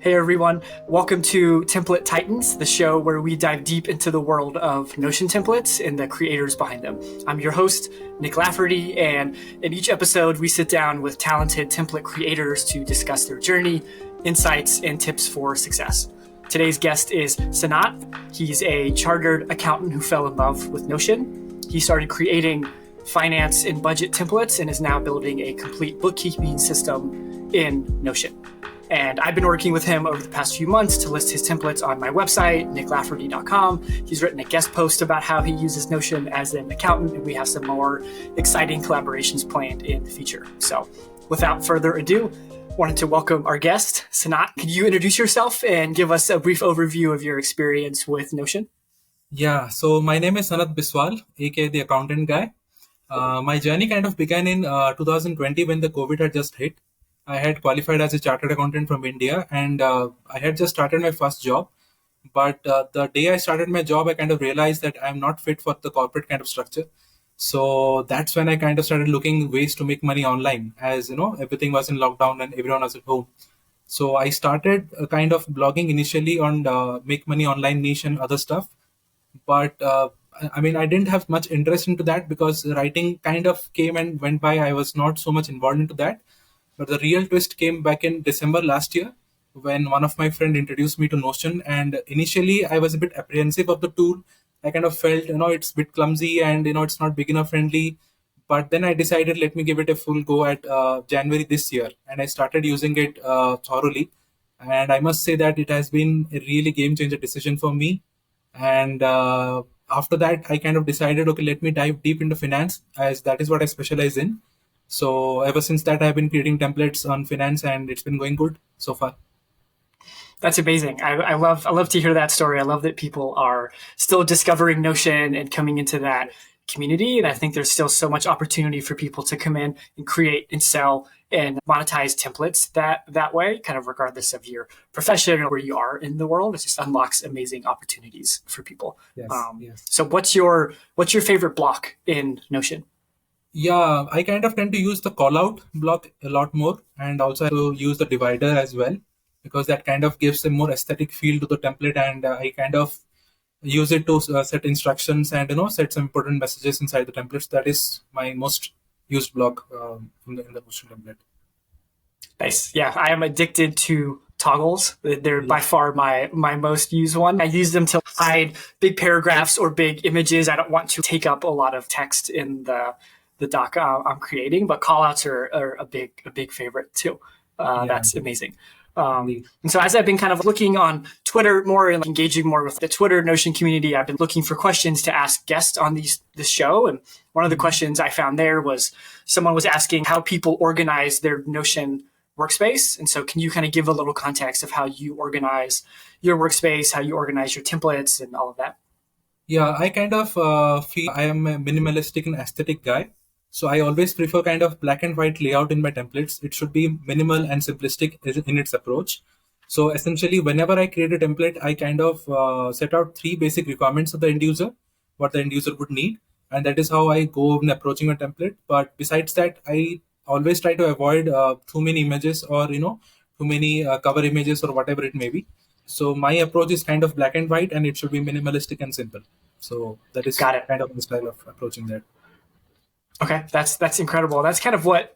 Hey everyone, welcome to Template Titans, the show where we dive deep into the world of Notion templates and the creators behind them. I'm your host, Nick Lafferty, and in each episode we sit down with talented template creators to discuss their journey, insights, and tips for success. Today's guest is Sanat. He's a chartered accountant who fell in love with Notion. He started creating finance and budget templates and is now building a complete bookkeeping system in Notion. And I've been working with him over the past few months to list his templates on my website, nicklafferty.com. He's written a guest post about how he uses Notion as an accountant, and we have some more exciting collaborations planned in the future. So without further ado, wanted to welcome our guest, Sanat. Could you introduce yourself and give us a brief overview of your experience with Notion? Yeah, so my name is Sanat Biswal, aka the accountant guy. My journey kind of began in 2020 when the COVID had just hit. I had qualified as a chartered accountant from India, and I had just started my first job. But the day I started my job, I kind of realized that I'm not fit for the corporate kind of structure. So that's when I kind of started looking ways to make money online, as you know, everything was in lockdown and everyone was at home. So I started kind of blogging initially on make money online niche and other stuff. But I didn't have much interest into that because writing kind of came and went by. I was not so much involved into that. But the real twist came back in December last year when one of my friends introduced me to Notion. And initially, I was a bit apprehensive of the tool. I kind of felt, it's a bit clumsy and, it's not beginner friendly. But then I decided, let me give it a full go at January this year. And I started using it thoroughly. And I must say that it has been a really game changer decision for me. And after that, I kind of decided, okay, let me dive deep into finance, as that is what I specialize in. So ever since that, I've been creating templates on finance, and it's been going good so far. That's amazing. I love to hear that story. I love that people are still discovering Notion and coming into that community. And I think there's still so much opportunity for people to come in and create and sell and monetize templates that way, kind of regardless of your profession or where you are in the world. It just unlocks amazing opportunities for people. Yes. So what's your favorite block in Notion? Yeah, I kind of tend to use the call out block a lot more, and also I use the divider as well, because that kind of gives a more aesthetic feel to the template, and I kind of use it to set instructions and set some important messages inside the templates. That is my most used block in the Notion template. Nice. Yeah, I am addicted to toggles. They're by far my most used one. I use them to hide big paragraphs or big images. I don't want to take up a lot of text in the doc I'm creating, but callouts are a big favorite too. That's amazing. And so as I've been kind of looking on Twitter more and engaging more with the Twitter Notion community, I've been looking for questions to ask guests on this show. And one of the questions I found there was someone was asking how people organize their Notion workspace. And so can you kind of give a little context of how you organize your workspace, how you organize your templates and all of that? Yeah, I kind of feel I am a minimalistic and aesthetic guy. So I always prefer kind of black and white layout in my templates. It should be minimal and simplistic in its approach. So essentially, whenever I create a template, I kind of set out 3 basic requirements of the end user, what the end user would need. And that is how I go in approaching a template. But besides that, I always try to avoid too many images or, too many cover images or whatever it may be. So my approach is kind of black and white, and it should be minimalistic and simple. So that is kind of the style of approaching that. Okay, that's incredible. That's kind of what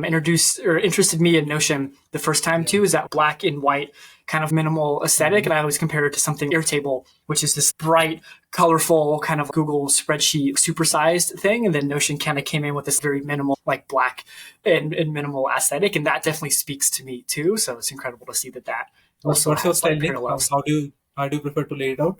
introduced or interested me in Notion the first time too, is that black and white kind of minimal aesthetic. And I always compare it to something Airtable, which is this bright, colorful kind of Google spreadsheet supersized thing. And then Notion kind of came in with this very minimal, like black and minimal aesthetic. And that definitely speaks to me too. So it's incredible to see that also What's your has style? parallels. How do you prefer to lay it out?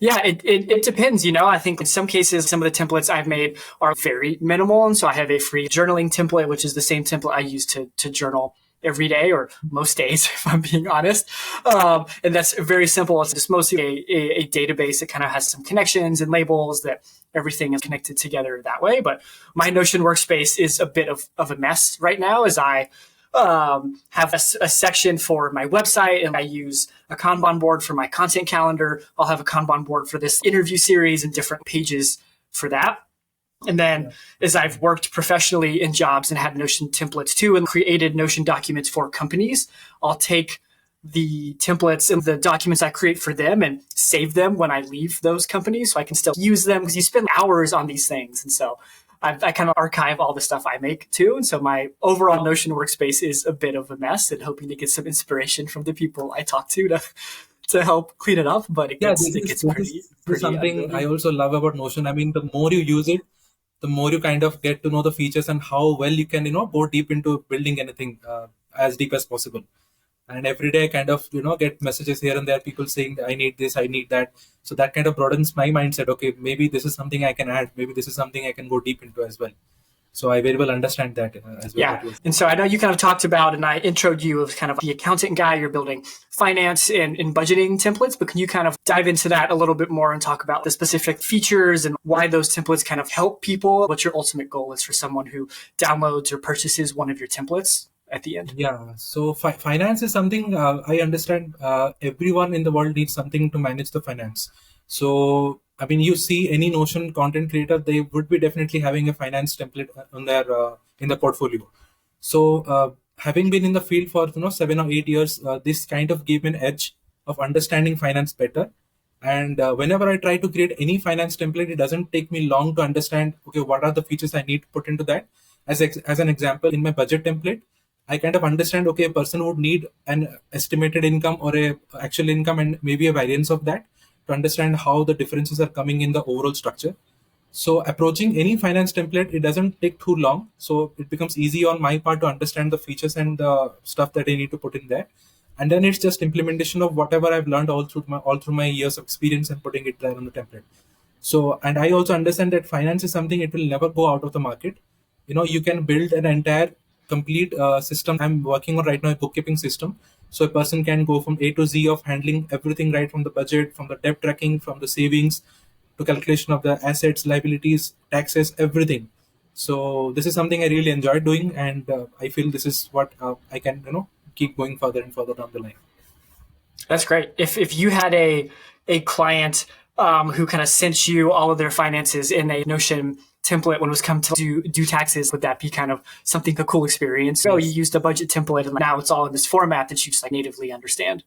Yeah, it depends. I think in some cases, some of the templates I've made are very minimal. And so I have a free journaling template, which is the same template I use to journal every day or most days, if I'm being honest. And that's very simple. It's just mostly a database that kind of has some connections and labels that everything is connected together that way. But my Notion workspace is a bit of a mess right now as I have a section for my website, and I use a Kanban board for my content calendar. I'll have a Kanban board for this interview series and different pages for that. And then as I've worked professionally in jobs and had Notion templates too and created Notion documents for companies, I'll take the templates and the documents I create for them and save them when I leave those companies so I can still use them, because you spend hours on these things. And so I kind of archive all the stuff I make too. And so my overall Notion workspace is a bit of a mess, and hoping to get some inspiration from the people I talk to help clean it up. But it gets pretty something I also love about Notion. I mean, the more you use it, the more you kind of get to know the features and how well you can, go deep into building anything as deep as possible. And every day I kind of, get messages here and there, people saying, I need this, I need that. So that kind of broadens my mindset. Okay, maybe this is something I can add. Maybe this is something I can go deep into as well. So I very well understand that as well. Yeah. And so I know you kind of talked about, and I introed you as kind of the accountant guy. You're building finance and budgeting templates, but can you kind of dive into that a little bit more and talk about the specific features and why those templates kind of help people? What your ultimate goal is for someone who downloads or purchases one of your templates at the end? Yeah. So finance is something I understand everyone in the world needs something to manage the finance. So, I mean, you see any Notion content creator, they would be definitely having a finance template on their in the portfolio. So, having been in the field for 7 or 8 years, this kind of gave me an edge of understanding finance better. And whenever I try to create any finance template, it doesn't take me long to understand, okay, what are the features I need to put into that. As an example, in my budget template, I kind of understand, okay, a person would need an estimated income or a actual income and maybe a variance of that to understand how the differences are coming in the overall structure. So approaching any finance template, it doesn't take too long. So it becomes easy on my part to understand the features and the stuff that I need to put in there. And then it's just implementation of whatever I've learned all through my years of experience and putting it there on the template. So, and I also understand that finance is something, it will never go out of the market. You can build an entire complete system. I'm working on right now a bookkeeping system. So a person can go from A to Z of handling everything, right from the budget, from the debt tracking, from the savings to calculation of the assets, liabilities, taxes, everything. So this is something I really enjoy doing, and I feel this is what I can, keep going further and further down the line. That's great. If you had a client who kind of sent you all of their finances in a Notion template when it was come to do taxes, would that be kind of something, a cool experience? So you used a budget template and now it's all in this format that you just like natively understand.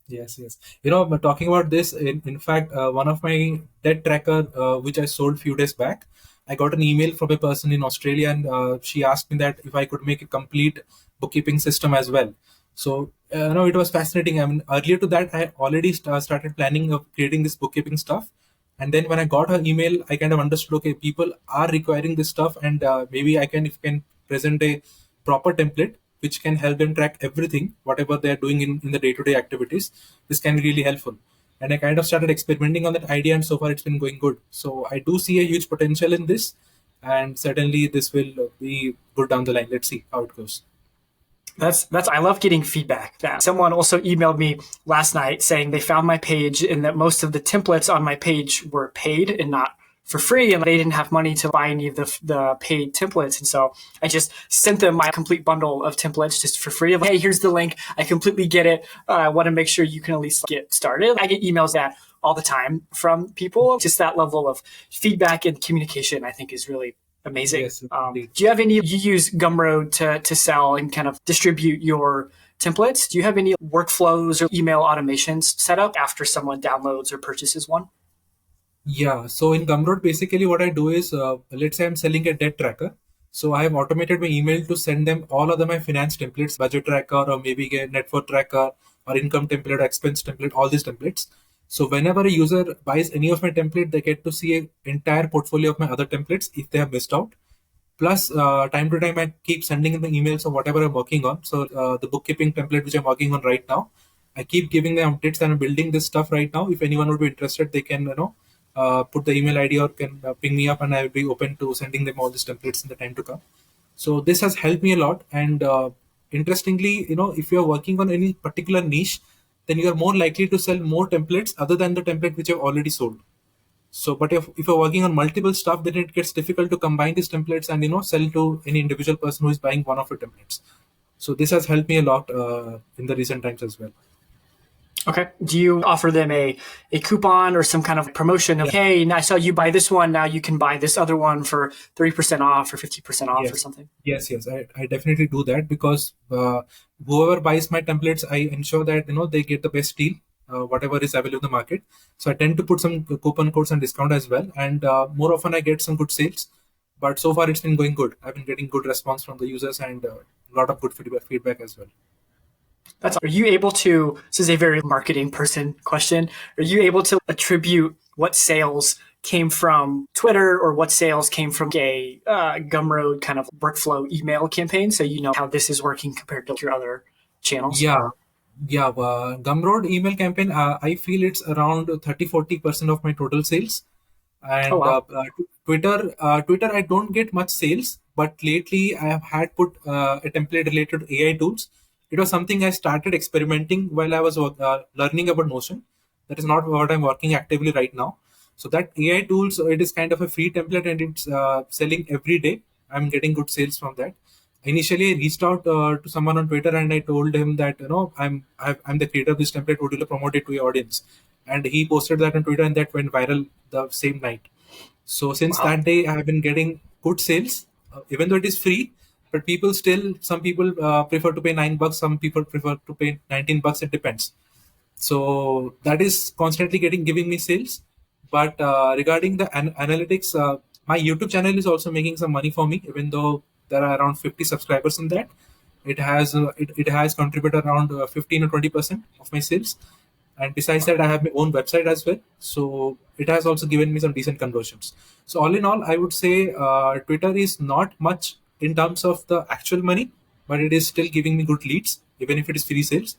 Yes. But talking about this, in fact, one of my debt tracker, which I sold few days back, I got an email from a person in Australia, and she asked me that if I could make a complete bookkeeping system as well. So, it was fascinating. I mean, earlier to that, I already started planning of creating this bookkeeping stuff. And then when I got her email, I kind of understood, okay, people are requiring this stuff, and maybe if I can present a proper template which can help them track everything, whatever they're doing in the day-to-day activities, this can be really helpful. And I kind of started experimenting on that idea, and so far it's been going good. So I do see a huge potential in this, and certainly this will be good down the line. Let's see how it goes. That's I love getting feedback. That someone also emailed me last night saying they found my page and that most of the templates on my page were paid and not for free, and they didn't have money to buy any of the paid templates. And so I just sent them my complete bundle of templates just for free. Hey, here's the link. I completely get it. I want to make sure you can at least get started. I get emails that all the time from people. Just that level of feedback and communication, I think, is really amazing. Yes, do you have any, you use Gumroad to sell and kind of distribute your templates? Do you have any workflows or email automations set up after someone downloads or purchases one? Yeah, so in Gumroad, basically what I do is, let's say I'm selling a debt tracker. So I have automated my email to send them all of my finance templates, budget tracker, or maybe a net worth tracker, or income template, or expense template, all these templates. So whenever a user buys any of my template, they get to see an entire portfolio of my other templates if they have missed out. Plus, time to time, I keep sending in the emails of whatever I'm working on. So the bookkeeping template, which I'm working on right now, I keep giving them updates, and I'm building this stuff right now. If anyone would be interested, they can, put the email ID or can ping me up, and I'll be open to sending them all these templates in the time to come. So this has helped me a lot. And interestingly, if you're working on any particular niche, then you are more likely to sell more templates other than the template which you've already sold. So, but if you're working on multiple stuff, then it gets difficult to combine these templates and sell to any individual person who is buying one of your templates. So this has helped me a lot in the recent times as well. Okay. Do you offer them a coupon or some kind of promotion of, hey, I saw you buy this one, now you can buy this other one for 30% off or 50% off or Yes, something? yes. I definitely do that because whoever buys my templates, I ensure that they get the best deal, whatever is available in the market. So I tend to put some coupon codes and discount as well, and more often I get some good sales. But so far it's been going good. I've been getting good response from the users and a lot of good feedback as well. Are you able to, this is a very marketing person question, are you able to attribute what sales came from Twitter or what sales came from a Gumroad kind of workflow email campaign? So you know how this is working compared to your other channels? Yeah, yeah. Gumroad email campaign, I feel it's around 30-40% of my total sales. Oh, And wow. Twitter, I don't get much sales, but lately I have had put a template related to AI tools. It was something I started experimenting while I was learning about Notion. That is not what I'm working actively right now. So that AI tools, it is kind of a free template and it's selling every day. I'm getting good sales from that. Initially, I reached out to someone on Twitter and I told him that I'm the creator of this template. Would you promote it to your audience? And he posted that on Twitter, and that went viral the same night. So since Wow. that day, I have been getting good sales, even though it is free. But some people prefer to pay $9. Some people prefer to pay $19. It depends. So that is constantly giving me sales. But regarding the analytics, my YouTube channel is also making some money for me, even though there are around 50 subscribers in that. It has contributed around 15 or 20% of my sales. And besides that, I have my own website as well. So it has also given me some decent conversions. So all in all, I would say Twitter is not much in terms of the actual money, but it is still giving me good leads, even if it is free sales.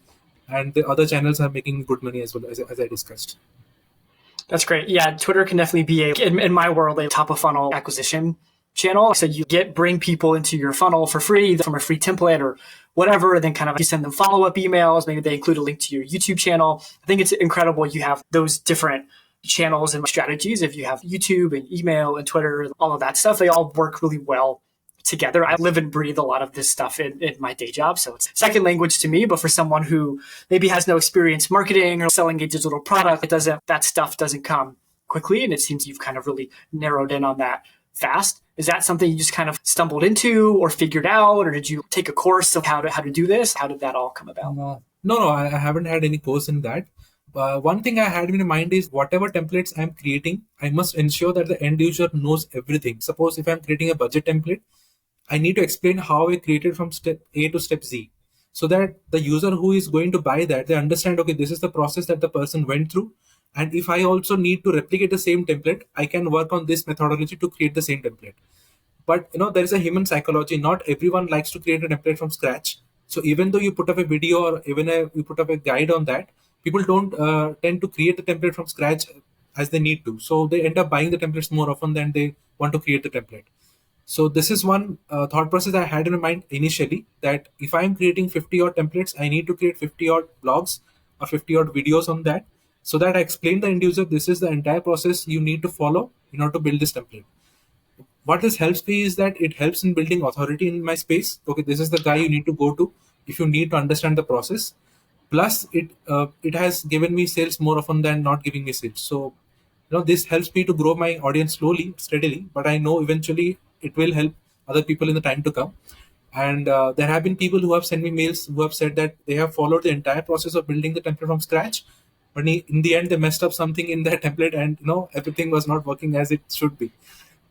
And the other channels are making good money as well, as I discussed. That's great. Yeah, Twitter can definitely be in my world, a top of funnel acquisition channel. So you bring people into your funnel for free from a free template or whatever, and then kind of you send them follow-up emails. Maybe they include a link to your YouTube channel. I think it's incredible you have those different channels and strategies. If you have YouTube and email and Twitter, all of that stuff, they all work really well together. I live and breathe a lot of this stuff in my day job. So it's second language to me, but for someone who maybe has no experience marketing or selling a digital product, that stuff doesn't come quickly. And it seems you've kind of really narrowed in on that fast. Is that something you just kind of stumbled into or figured out, or did you take a course of how to do this? How did that all come about? No, I haven't had any course in that. One thing I had in mind is whatever templates I'm creating, I must ensure that the end user knows everything. Suppose if I'm creating a budget template, I need to explain how I created from step A to step Z, so that the user who is going to buy that, they understand, okay, this is the process that the person went through. And if I also need to replicate the same template, I can work on this methodology to create the same template. But there is a human psychology. Not everyone likes to create a template from scratch. So even though you put up a video or you put up a guide on that, people don't tend to create the template from scratch as they need to. So they end up buying the templates more often than they want to create the template. So this is one thought process I had in my mind initially, that if I'm creating 50 odd templates, I need to create 50 odd blogs or 50 odd videos on that, so that I explain the end user, this is the entire process you need to follow in order to build this template. What this helps me is that it helps in building authority in my space. Okay, this is the guy you need to go to if you need to understand the process. Plus, it has given me sales more often than not giving me sales. So, this helps me to grow my audience slowly, steadily. But I know eventually it will help other people in the time to come. And there have been people who have sent me mails who have said that they have followed the entire process of building the template from scratch, but in the end they messed up something in their template, and everything was not working as it should be.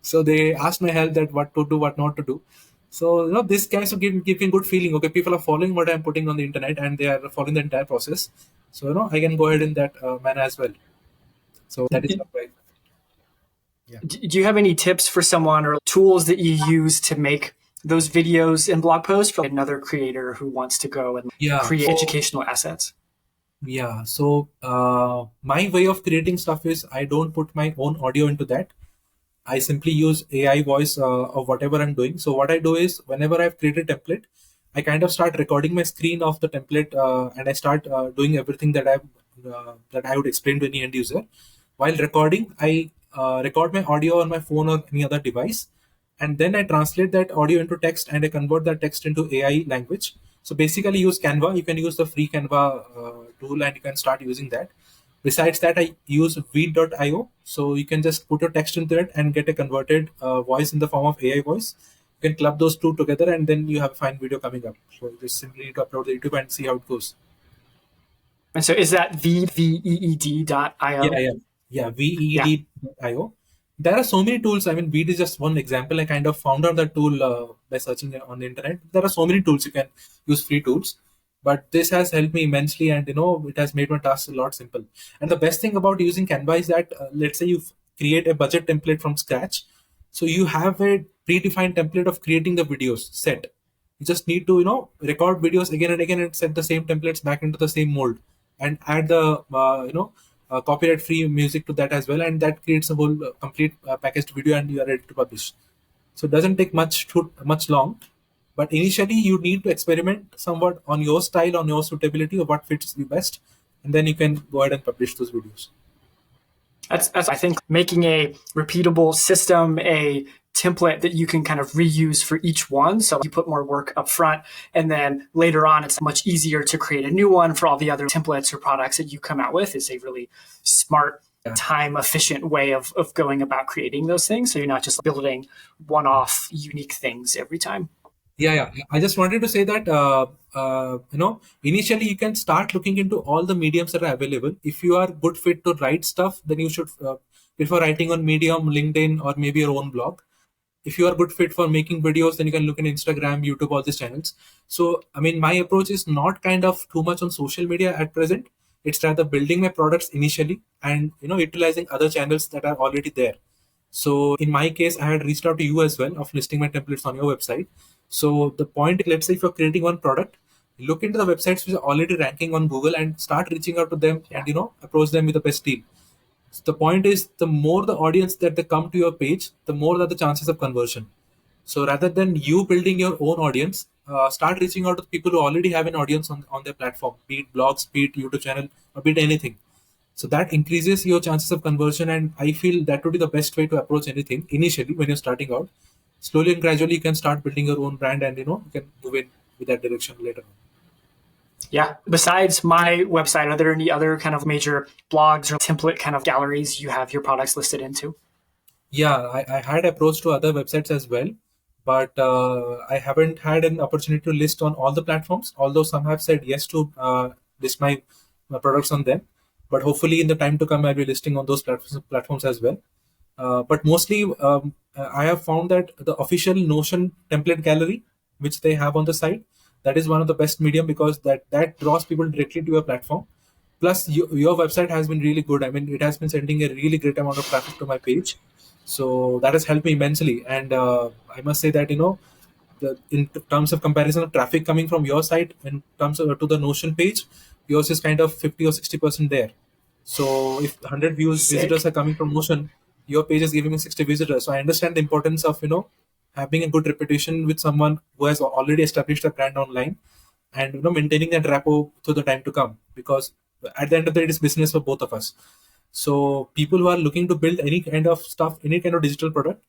So they asked my help that what to do, what not to do. So this kind of give me good feeling. Okay, people are following what I'm putting on the internet and they are following the entire process. So I can go ahead in that manner as well. So that is why. Yeah. Do you have any tips for someone or tools that you use to make those videos and blog posts for another creator who wants to go and Yeah. create educational assets? Yeah. So my way of creating stuff is I don't put my own audio into that. I simply use AI voice of whatever I'm doing. So what I do is whenever I've created a template, I kind of start recording my screen of the template and I start doing everything that I would explain to any end user. While recording, I record my audio on my phone or any other device, and then I translate that audio into text and I convert that text into AI language. So basically use Canva. You can use the free Canva tool and you can start using that. Besides that, I use Veed.io. So you can just put your text into it and get a converted voice in the form of AI voice. You can club those two together and then you have a fine video coming up. So you just simply need to upload the YouTube and see how it goes. And so is that Yeah, veed.io? yeah, Yeah. Veed.io. There are so many tools. I mean, Veed is just one example. I kind of found out that tool by searching on the internet. There are so many tools you can use, free tools, but this has helped me immensely, and it has made my tasks a lot simple. And the best thing about using Canva is that let's say you create a budget template from scratch, so you have a predefined template of creating the videos set. You just need to record videos again and again and set the same templates back into the same mold and add the copyright free music to that as well, and that creates a whole complete packaged video and you are ready to publish. So it doesn't take much long, but initially you need to experiment somewhat on your style, on your suitability of what fits you best, and then you can go ahead and publish those videos. That's I think making a repeatable system, a template that you can kind of reuse for each one. So you put more work up front, and then later on, it's much easier to create a new one for all the other templates or products that you come out with. Is a really smart, time efficient way of going about creating those things. So you're not just building one off unique things every time. Yeah. I just wanted to say that initially you can start looking into all the mediums that are available. If you are good fit to write stuff, then you should prefer writing on Medium, LinkedIn, or maybe your own blog. If you are good fit for making videos, then you can look at Instagram, YouTube, all these channels. So I mean, my approach is not kind of too much on social media at present. It's rather building my products initially and utilizing other channels that are already there. So in my case, I had reached out to you as well of listing my templates on your website. So the point, let's say if you're creating one product, look into the websites which are already ranking on Google and start reaching out to them and approach them with the best deal. So the point is, the more the audience that they come to your page, the more are the chances of conversion. So rather than you building your own audience, start reaching out to people who already have an audience on their platform, be it blogs, be it YouTube channel, or be it anything. So that increases your chances of conversion, and I feel that would be the best way to approach anything initially when you're starting out. Slowly and gradually, you can start building your own brand, and you can move in with that direction later on. Yeah. Besides my website, are there any other kind of major blogs or template kind of galleries you have your products listed into? Yeah, I had approached to other websites as well, but I haven't had an opportunity to list on all the platforms. Although some have said yes to list my products on them, but hopefully in the time to come, I'll be listing on those platforms as well. But mostly, I have found that the official Notion template gallery, which they have on the site, that is one of the best medium because that draws people directly to your platform. Plus, your website has been really good. I mean, it has been sending a really great amount of traffic to my page, so that has helped me immensely. And I must say that in terms of comparison of traffic coming from your site in terms of to the Notion page, yours is kind of 50 or 60% there. So if 100 views visitors Sick. are coming from Notion, your page is giving me 60 visitors. So I understand the importance of having a good reputation with someone who has already established a brand online, and maintaining that rapport through the time to come, because at the end of the day, it is business for both of us. So people who are looking to build any kind of stuff, any kind of digital product,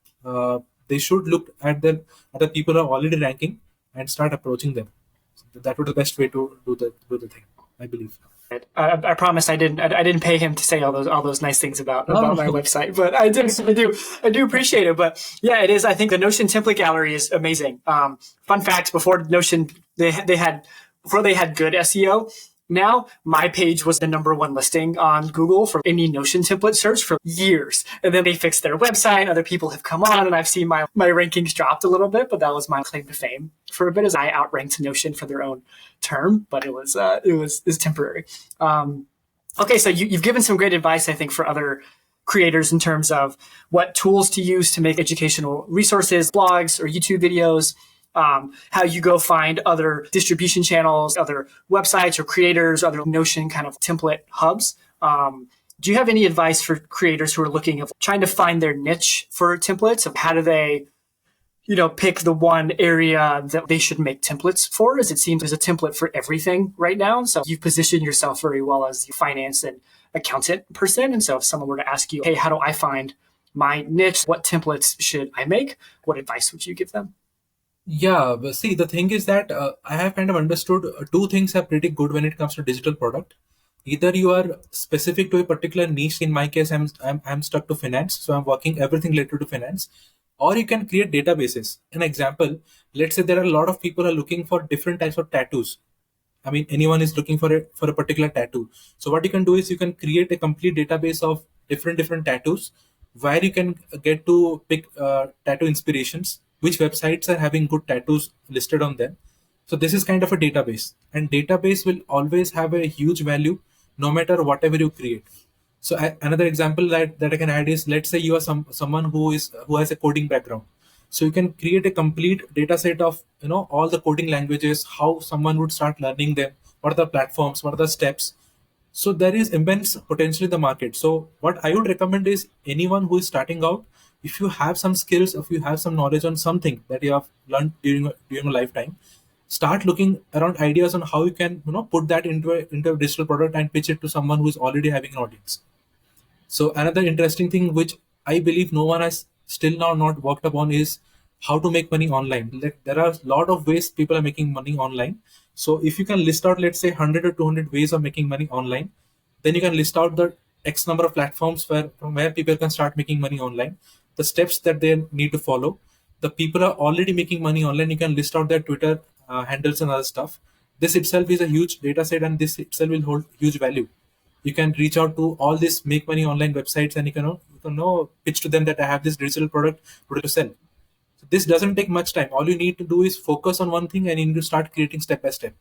they should look at the people who are already ranking and start approaching them. So that would be the best way to do the thing, I believe. I promise I didn't pay him to say all those nice things about No, my no. website, but I do appreciate it. But yeah, it is. I think the Notion template gallery is amazing. Fun fact: before Notion, before they had good SEO. Now my page was the number one listing on Google for any Notion template search for years, and then they fixed their website. Other people have come on, and I've seen my rankings dropped a little bit, but that was my claim to fame for a bit, as I outranked Notion for their own term, but it was temporary. Okay, so you've given some great advice, I think, for other creators in terms of what tools to use to make educational resources, blogs, or YouTube videos. How you go find other distribution channels, other websites or creators, other Notion kind of template hubs. Do you have any advice for creators who are looking of trying to find their niche for templates? Of how do they pick the one area that they should make templates for, as it seems there's a template for everything right now. So you've positioned yourself very well as the finance and accountant person. And so if someone were to ask you, hey, how do I find my niche? What templates should I make? What advice would you give them? Yeah, but see, the thing is that I have kind of understood two things are pretty good when it comes to digital product. Either you are specific to a particular niche. In my case, I'm stuck to finance, so I'm working everything related to finance. Or you can create databases. An example, let's say there are a lot of people are looking for different types of tattoos. I mean, anyone is looking for a particular tattoo. So what you can do is you can create a complete database of different tattoos, where you can get to pick tattoo inspirations, which websites are having good tattoos listed on them. So this is kind of a database, and database will always have a huge value, no matter whatever you create. So another example that I can add is, let's say you are someone who has a coding background. So you can create a complete data set of all the coding languages, how someone would start learning them, what are the platforms, what are the steps. So there is immense potential in the market. So what I would recommend is, anyone who is starting out, if you have some skills, if you have some knowledge on something that you have learned during a lifetime, start looking around ideas on how you can put that into a digital product and pitch it to someone who is already having an audience. So another interesting thing which I believe no one has still now not worked upon is how to make money online. Like, there are a lot of ways people are making money online. So if you can list out, let's say, 100 or 200 ways of making money online, then you can list out the X number of platforms from where people can start making money online, the steps that they need to follow. The people are already making money online. You can list out their Twitter handles and other stuff. This itself is a huge data set, and this itself will hold huge value. You can reach out to all these make money online websites, and you can pitch to them that I have this digital product to sell. So this doesn't take much time. All you need to do is focus on one thing, and you need to start creating step by step.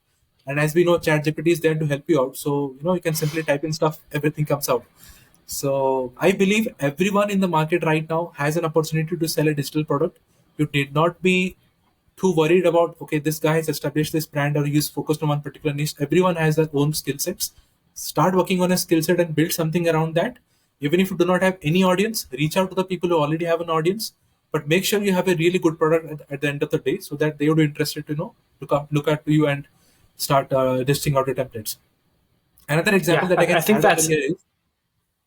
And as we know, ChatGPT is there to help you out. So you can simply type in stuff, everything comes out. So I believe everyone in the market right now has an opportunity to sell a digital product. You need not be too worried about, okay, this guy has established this brand or he's focused on one particular niche. Everyone has their own skill sets. Start working on a skill set and build something around that. Even if you do not have any audience, reach out to the people who already have an audience, but make sure you have a really good product at the end of the day, so that they would be interested to look at you and start listing out the templates. Another example Yeah, that I can I think add over that's. here is,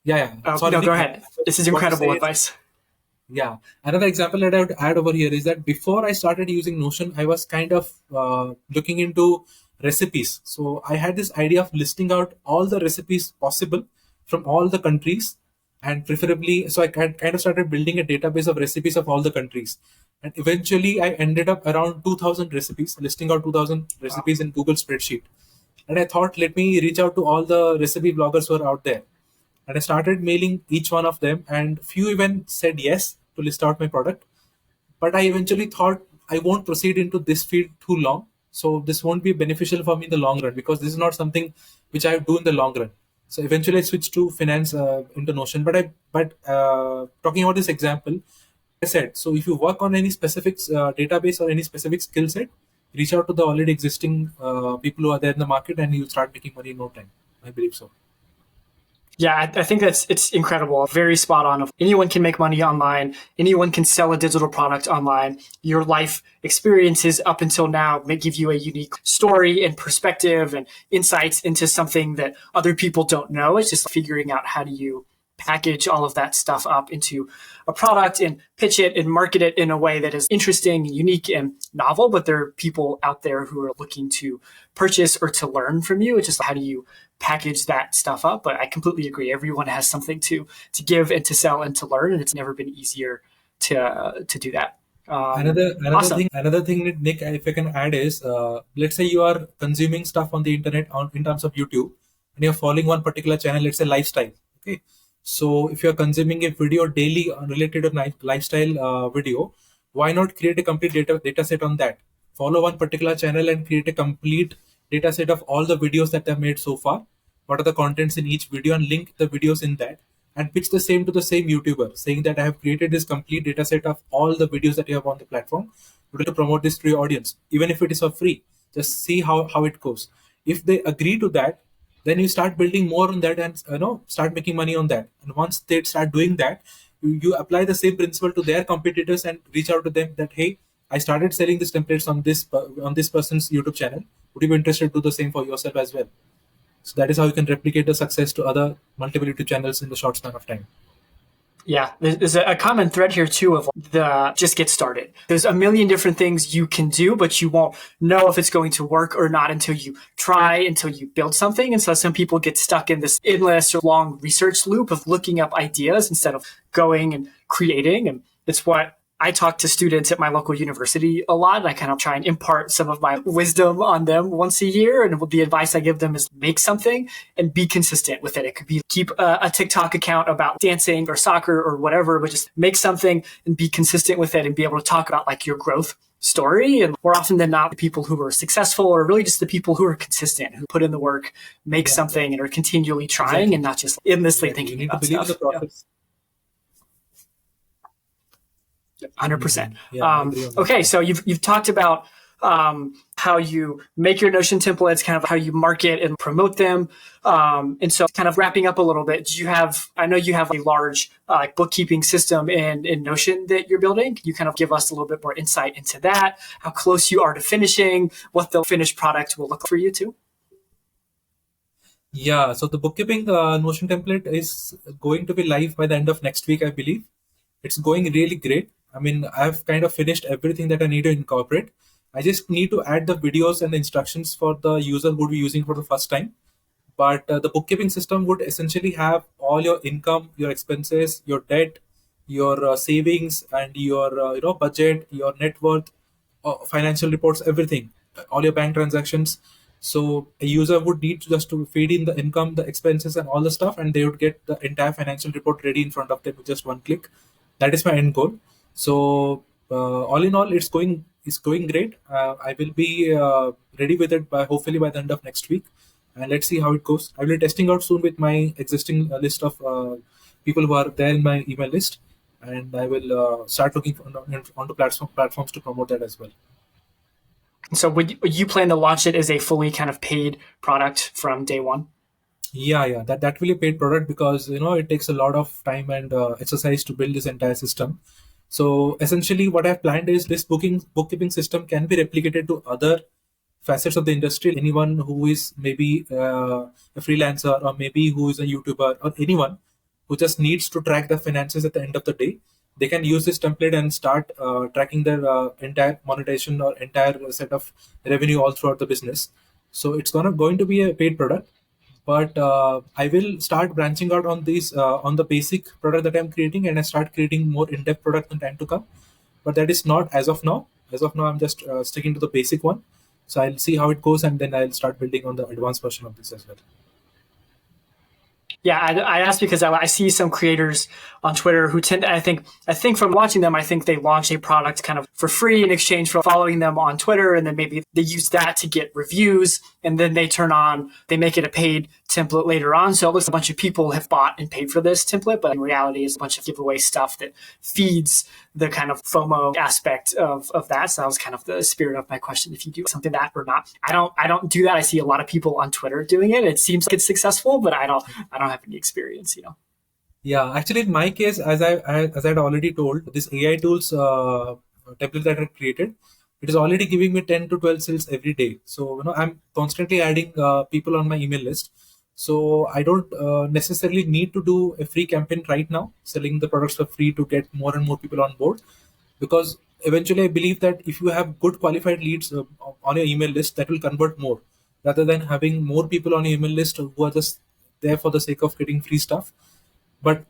yeah. Oh, Sorry, no, go Nick. ahead. This is What to incredible say is, advice. yeah. Another example that I would add over here is that before I started using Notion, I was kind of looking into recipes. So I had this idea of listing out all the recipes possible from all the countries, and preferably, so I kind of started building a database of recipes of all the countries. And eventually, I ended up around 2,000 recipes, listing out 2,000 Wow. recipes in Google spreadsheet. And I thought, let me reach out to all the recipe bloggers who are out there, and I started mailing each one of them, and few even said yes to list out my product. But I eventually thought I won't proceed into this field too long. So this won't be beneficial for me in the long run, because this is not something which I do in the long run. So eventually I switched to finance into Notion. But talking about this example, I said, so if you work on any specific database or any specific skill set, reach out to the already existing people who are there in the market, and you'll start making money in no time. I believe so. Yeah, I think it's incredible. Very spot on. Anyone can make money online. Anyone can sell a digital product online. Your life experiences up until now may give you a unique story and perspective and insights into something that other people don't know. It's just figuring out how do you package all of that stuff up into a product and pitch it and market it in a way that is interesting, unique, and novel. But there are people out there who are looking to purchase or to learn from you. It's just how do you package that stuff up. But I completely agree. Everyone has something to give and to sell and to learn, and it's never been easier to do that. Awesome. Another thing, Nick, if I can add is, let's say you are consuming stuff on the internet in terms of YouTube, and you're following one particular channel, let's say lifestyle. Okay, so if you're consuming a video daily related to lifestyle video, why not create a complete data set on that? Follow one particular channel and create a complete data set of all the videos that they've made so far. What are the contents in each video, and link the videos in that, and pitch the same to the same YouTuber, saying that I have created this complete data set of all the videos that you have on the platform to promote this to your audience, even if it is for free. Just see how it goes. If they agree to that, then you start building more on that, and start making money on that. And once they start doing that, you apply the same principle to their competitors and reach out to them that, hey, I started selling these templates on this person's YouTube channel. Would you be interested to do the same for yourself as well? So that is how you can replicate the success to other multiple YouTube channels in the short span of time. Yeah, there's a common thread here too of the just get started. There's a million different things you can do, but you won't know if it's going to work or not until you try, until you build something. And so some people get stuck in this endless or long research loop of looking up ideas instead of going and creating. And it's what I talk to students at my local university a lot. And I kind of try and impart some of my wisdom on them once a year. And the advice I give them is make something and be consistent with it. It could be keep a TikTok account about dancing or soccer or whatever, but just make something and be consistent with it and be able to talk about like your growth story. And more often than not, the people who are successful are really just the people who are consistent, who put in the work, make something and are continually trying and not just endlessly thinking about stuff. You need to believe in the process. 100%. Okay, so you've talked about how you make your Notion templates, kind of how you market and promote them. And so kind of wrapping up a little bit, I know you have a large bookkeeping system in Notion that you're building. Can you kind of give us a little bit more insight into that, how close you are to finishing, what the finished product will look like for you too? Yeah, so the bookkeeping Notion template is going to be live by the end of next week, I believe. It's going really great. I mean, I've kind of finished everything that I need to incorporate. I just need to add the videos and the instructions for the user who would be using for the first time. But the bookkeeping system would essentially have all your income, your expenses, your debt, your savings, and your budget, your net worth, financial reports, everything, all your bank transactions. So a user would need just to feed in the income, the expenses, and all the stuff, and they would get the entire financial report ready in front of them with just one click. That is my end goal. So all in all, it's going great. I will be ready with it hopefully by the end of next week, and let's see how it goes. I will be testing out soon with my existing list of people who are there in my email list, and I will start looking onto platforms to promote that as well. So would you plan to launch it as a fully kind of paid product from day one? Yeah, that will be a paid product because it takes a lot of time and exercise to build this entire system. So essentially, what I've planned is this bookkeeping system can be replicated to other facets of the industry. Anyone who is maybe a freelancer or maybe who is a YouTuber or anyone who just needs to track the finances at the end of the day, they can use this template and start tracking their entire monetization or entire set of revenue all throughout the business. So it's going to be a paid product. But I will start branching out on these on the basic product that I'm creating, and I start creating more in-depth product in time to come. But that is not as of now. As of now, I'm just sticking to the basic one. So I'll see how it goes, and then I'll start building on the advanced version of this as well. Yeah, I asked because I see some creators on Twitter who tend to, I think from watching them, I think they launch a product kind of for free in exchange for following them on Twitter. And then maybe they use that to get reviews. And then they make it a paid template later on. So it looks like a bunch of people have bought and paid for this template, but in reality, it's a bunch of giveaway stuff that feeds the kind of FOMO aspect of that. So that was kind of the spirit of my question. If you do something like that or not, I don't do that. I see a lot of people on Twitter doing it. It seems like it's successful, but I don't have any experience, Yeah, actually, in my case, as I had already told, this AI tools template that I created, it is already giving me 10 to 12 sales every day. So I'm constantly adding people on my email list. So I don't necessarily need to do a free campaign right now, selling the products for free to get more and more people on board. Because eventually, I believe that if you have good qualified leads on your email list, that will convert more, rather than having more people on your email list who are just there for the sake of getting free stuff. But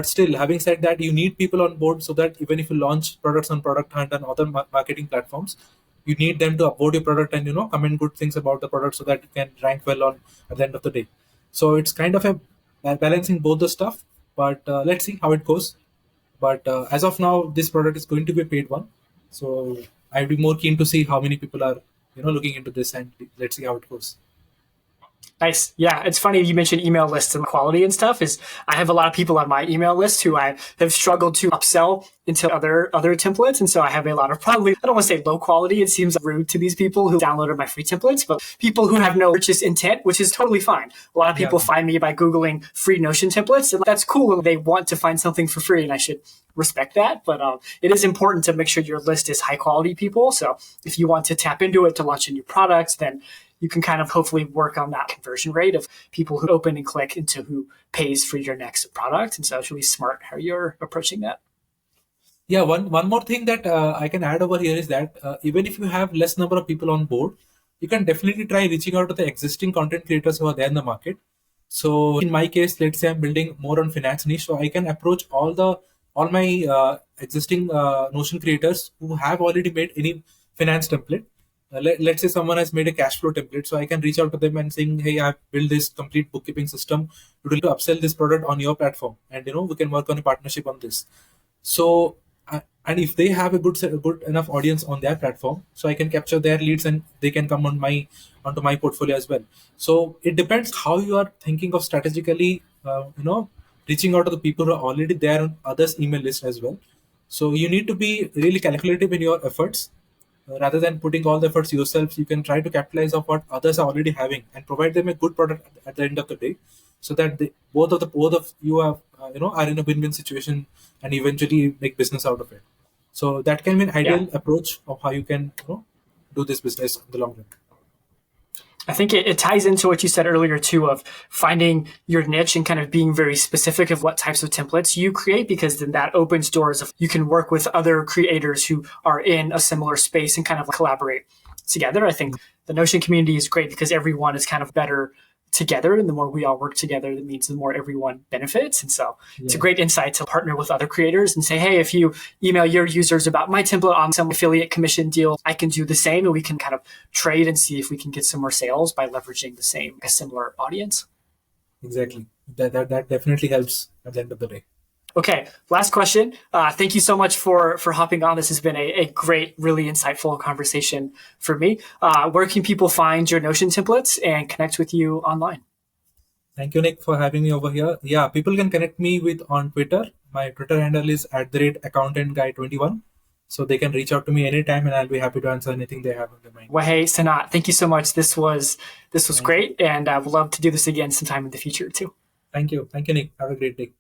still, having said that, you need people on board so that even if you launch products on Product Hunt and other marketing platforms, you need them to upload your product and comment good things about the product so that it can rank well on at the end of the day. So it's kind of a balancing both the stuff. But let's see how it goes. But as of now, this product is going to be a paid one. So I'd be more keen to see how many people are looking into this, and let's see how it goes. Nice. Yeah, it's funny you mentioned email lists and quality and stuff. I have a lot of people on my email list who I have struggled to upsell into other templates, and so I have a lot of probably, I don't want to say low quality. It seems rude to these people who downloaded my free templates, but people who have no purchase intent, which is totally fine. A lot of people find me by Googling free Notion templates, and that's cool. And they want to find something for free, and I should respect that. But it is important to make sure your list is high quality people. So if you want to tap into it to launch a new product, then you can kind of hopefully work on that conversion rate of people who open and click into who pays for your next product. And so it's really smart how you're approaching that. Yeah, one more thing that I can add over here is that even if you have less number of people on board, you can definitely try reaching out to the existing content creators who are there in the market. So in my case, let's say I'm building more on finance niche, so I can approach all my existing Notion creators who have already made any finance template. Let's say someone has made a cash flow template, so I can reach out to them and saying, "Hey, I've built this complete bookkeeping system. Would you like to upsell this product on your platform? And we can work on a partnership on this." So and if they have a good enough audience on their platform, so I can capture their leads and they can come onto my portfolio as well. So it depends how you are thinking of strategically, reaching out to the people who are already there on others' email list as well. So you need to be really calculative in your efforts. Rather than putting all the efforts yourself, you can try to capitalize on what others are already having and provide them a good product at the end of the day, so that both of you are in a win-win situation and eventually make business out of it. So that can be an ideal approach of how you can do this business in the long run. I think it ties into what you said earlier too, of finding your niche and kind of being very specific of what types of templates you create, because then that opens doors of you can work with other creators who are in a similar space and kind of collaborate together. I think the Notion community is great because everyone is kind of better together, and the more we all work together, that means the more everyone benefits. And so it's a great insight to partner with other creators and say, hey, if you email your users about my template on some affiliate commission deal, I can do the same, and we can kind of trade and see if we can get some more sales by leveraging a similar audience. Exactly. That definitely helps at the end of the day. Okay, last question. Thank you so much for hopping on. This has been a great, really insightful conversation for me. Where can people find your Notion templates and connect with you online? Thank you, Nick, for having me over here. Yeah, people can connect me on Twitter. My Twitter handle is @accountantguy21. So they can reach out to me anytime, and I'll be happy to answer anything they have on their mind. Well, hey, Sanat, thank you so much. This was great, and I would love to do this again sometime in the future too. Thank you, Nick. Have a great day.